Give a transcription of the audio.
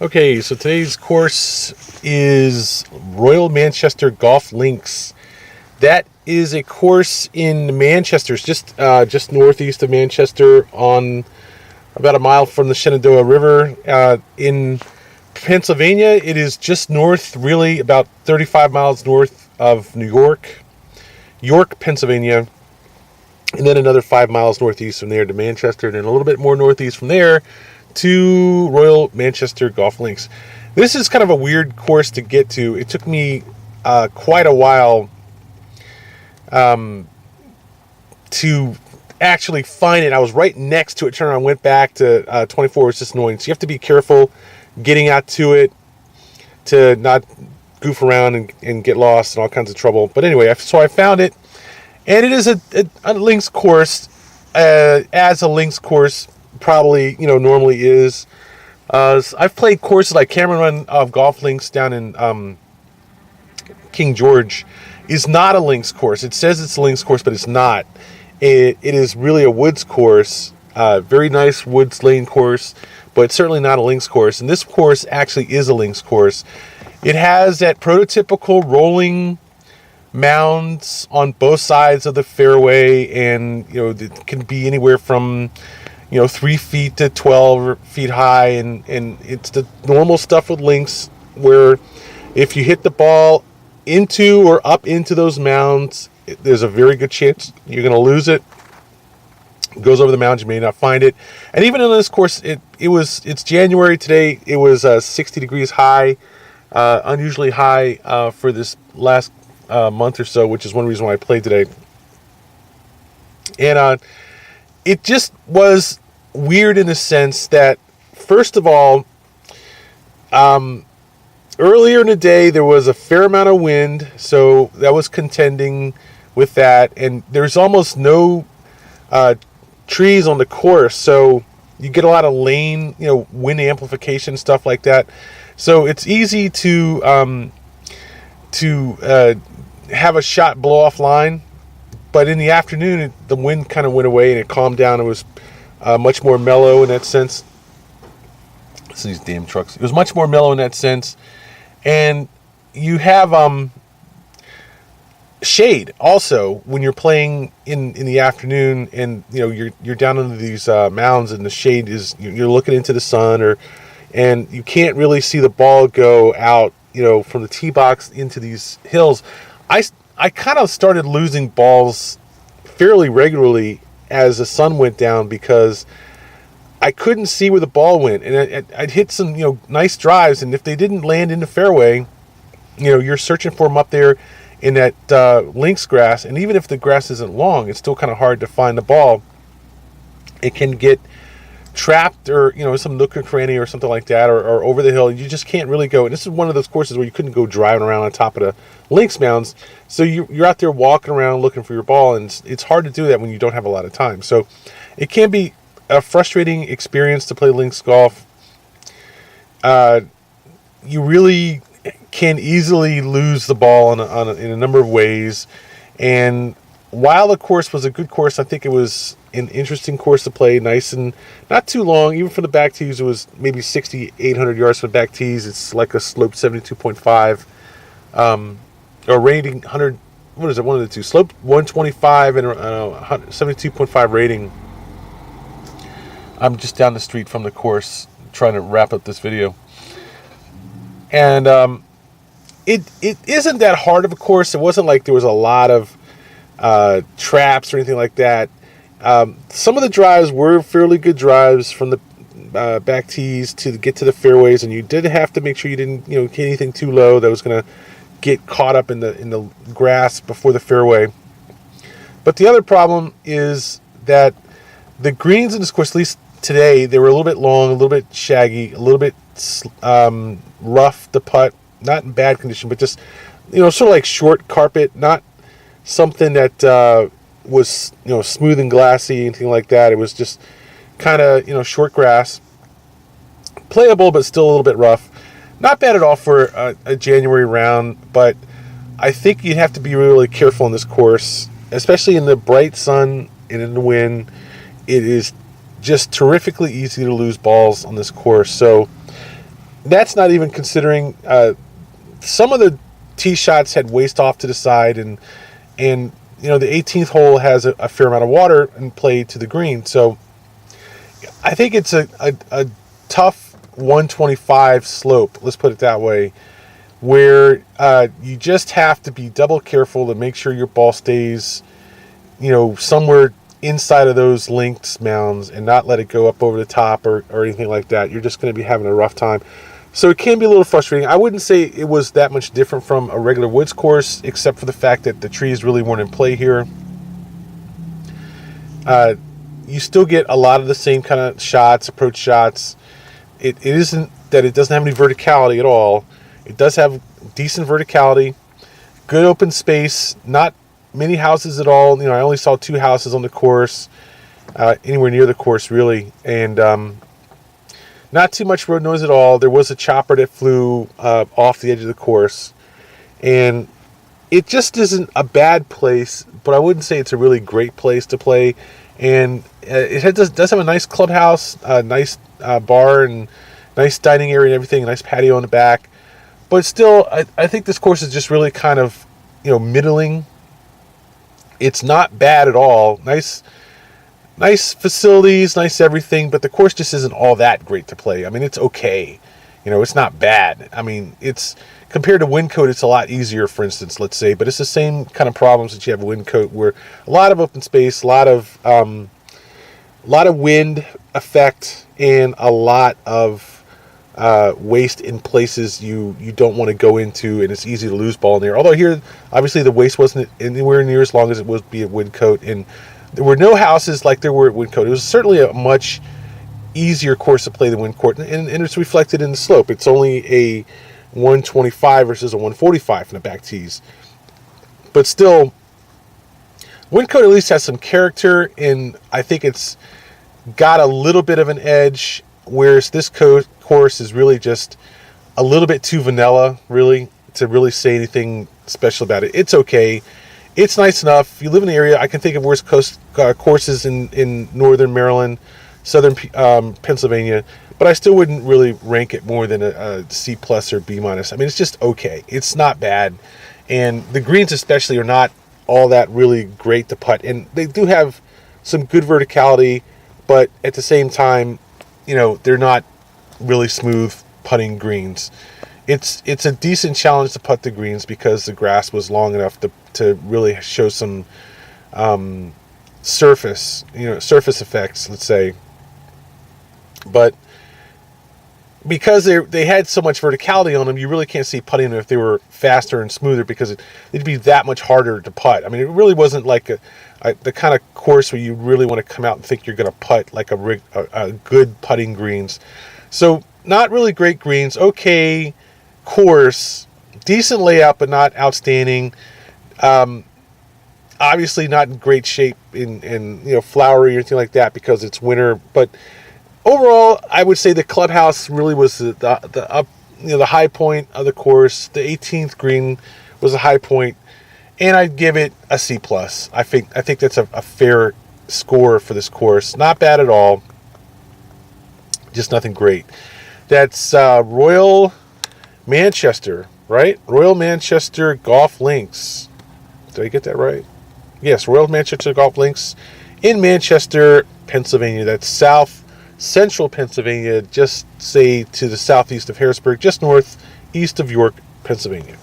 Okay, so today's course is Royal Manchester Golf Links. That is a course in Manchester. It's just northeast of Manchester, on about a mile from the Shenandoah River. In Pennsylvania, it is just north, really about 35 miles north of York, Pennsylvania, and then another 5 miles northeast from there to Manchester, and then a little bit more northeast from there to Royal Manchester Golf Links. This is kind of a weird course to get to. It took me quite a while to actually find it. I was right next to it, turned around, went back to 24. It's just annoying. So you have to be careful getting out to it to not goof around and get lost and all kinds of trouble. But anyway, so I found it, and it is a links course, as a links course probably normally is. I've played courses like Cameron Run Golf Links down in King George. Is not a links course. It says it's a links course, but it's not. It is really a woods course, very nice woods lane course, but it's certainly not a links course. And this course actually is a links course. It has that prototypical rolling mounds on both sides of the fairway, and it can be anywhere from 3 feet to 12 feet high, and it's the normal stuff with links, where if you hit the ball into or up into those mounds, there's a very good chance you're going to lose it. It goes over the mounds, you may not find it. And even in this course, it's January today. It was 60 degrees high, unusually high for this last month or so, which is one reason why I played today. And it just was weird in the sense that, first of all, earlier in the day there was a fair amount of wind, so that was contending with that, and there's almost no trees on the course, so you get a lot of lane, wind amplification, stuff like that. So it's easy to have a shot blow off line. But in the afternoon, the wind kind of went away and it calmed down. It was much more mellow in that sense. It's these damn trucks. It was much more mellow in that sense. And you have shade also when you're playing in the afternoon, and you're down under these mounds, and the shade is, you're looking into the sun, and you can't really see the ball go out from the tee box into these hills. I kind of started losing balls fairly regularly as the sun went down, because I couldn't see where the ball went, and I'd hit some nice drives, and if they didn't land in the fairway, you're searching for them up there in that links grass, and even if the grass isn't long, it's still kind of hard to find the ball. It can get trapped, or some nook or cranny or something like that, or over the hill. You just can't really go. And this is one of those courses where you couldn't go driving around on top of the links mounds, so you're out there walking around looking for your ball, and it's hard to do that when you don't have a lot of time. So it can be a frustrating experience to play links golf. You really can easily lose the ball in a number of ways, and while the course was a good course, I think it was an interesting course to play, nice and not too long. Even for the back tees, it was maybe 6,800 yards for the back tees. It's like a slope 72.5, or rating 100. What is it? One of the two. Slope 125 and 72.5 rating. I'm just down the street from the course, trying to wrap up this video, and it isn't that hard of a course. It wasn't like there was a lot of traps or anything like that. Some of the drives were fairly good drives from the back tees to get to the fairways, and you did have to make sure you didn't hit anything too low that was going to get caught up in the grass before the fairway. But the other problem is that the greens in this course, at least today, they were a little bit long, a little bit shaggy, a little bit rough to putt. Not in bad condition, but just sort of like short carpet, not something that was smooth and glassy, anything like that. It was just kind of short grass, playable but still a little bit rough. Not bad at all for a January round, but I think you'd have to be really careful in this course, especially in the bright sun and in the wind. It is just terrifically easy to lose balls on this course. So that's not even considering some of the tee shots had waste off to the side, and you know, the 18th hole has a fair amount of water and play to the green. So I think it's a tough 125 slope, let's put it that way, where you just have to be double careful to make sure your ball stays, you know, somewhere inside of those linked mounds and not let it go up over the top or anything like that. You're just going to be having a rough time. So it can be a little frustrating. I wouldn't say it was that much different from a regular woods course, except for the fact that the trees really weren't in play here. You still get a lot of the same kind of shots, approach shots. It isn't that it doesn't have any verticality at all. It does have decent verticality, good open space, not many houses at all. You know, I only saw 2 houses on the course, anywhere near the course really, and not too much road noise at all. There was a chopper that flew off the edge of the course, and it just isn't a bad place, but I wouldn't say it's a really great place to play. And it does have a nice clubhouse, a nice bar, and nice dining area and everything, a nice patio in the back. But still, I think this course is just really kind of, you know, middling. It's not bad at all. Nice facilities, nice everything, but the course just isn't all that great to play. I mean, it's okay. You know, it's not bad. I mean, it's compared to Wyncote, it's a lot easier, for instance, let's say, but it's the same kind of problems that you have at Wyncote, where a lot of open space, a lot of wind effect, and a lot of waste in places you don't want to go into, and it's easy to lose ball in there. Although here, obviously, the waste wasn't anywhere near as long as it would be at Wyncote, and there were no houses like there were at Wyncote. It was certainly a much easier course to play than Wyncote, and it's reflected in the slope. It's only a 125 versus a 145 from the back tees. But still, Wyncote at least has some character, and I think it's got a little bit of an edge, whereas this course is really just a little bit too vanilla, really, to really say anything special about it. It's okay. It's nice enough. If you live in the area, I can think of worse courses in northern Maryland, southern Pennsylvania, but I still wouldn't really rank it more than a C plus or B minus. I mean, it's just okay. It's not bad, and the greens especially are not all that really great to putt, and they do have some good verticality, but at the same time, you know, they're not really smooth putting greens. It's a decent challenge to putt the greens because the grass was long enough to really show some surface effects, let's say. But because they had so much verticality on them, you really can't see putting them if they were faster and smoother, because it'd be that much harder to putt. I mean, it really wasn't like the kind of course where you really want to come out and think you're going to putt like a good putting greens. So not really great greens. Okay course, decent layout, but not outstanding. Obviously not in great shape in you know, flowery or anything like that because it's winter, but overall, I would say the clubhouse really was the high point of the course. The 18th green was a high point, and I'd give it a C plus. I think that's a fair score for this course. Not bad at all, just nothing great. That's Royal Manchester, right? Royal Manchester Golf Links. Did I get that right? Yes, Royal Manchester Golf Links in Manchester, Pennsylvania. That's central Pennsylvania, just say to the southeast of Harrisburg, just northeast of York, Pennsylvania.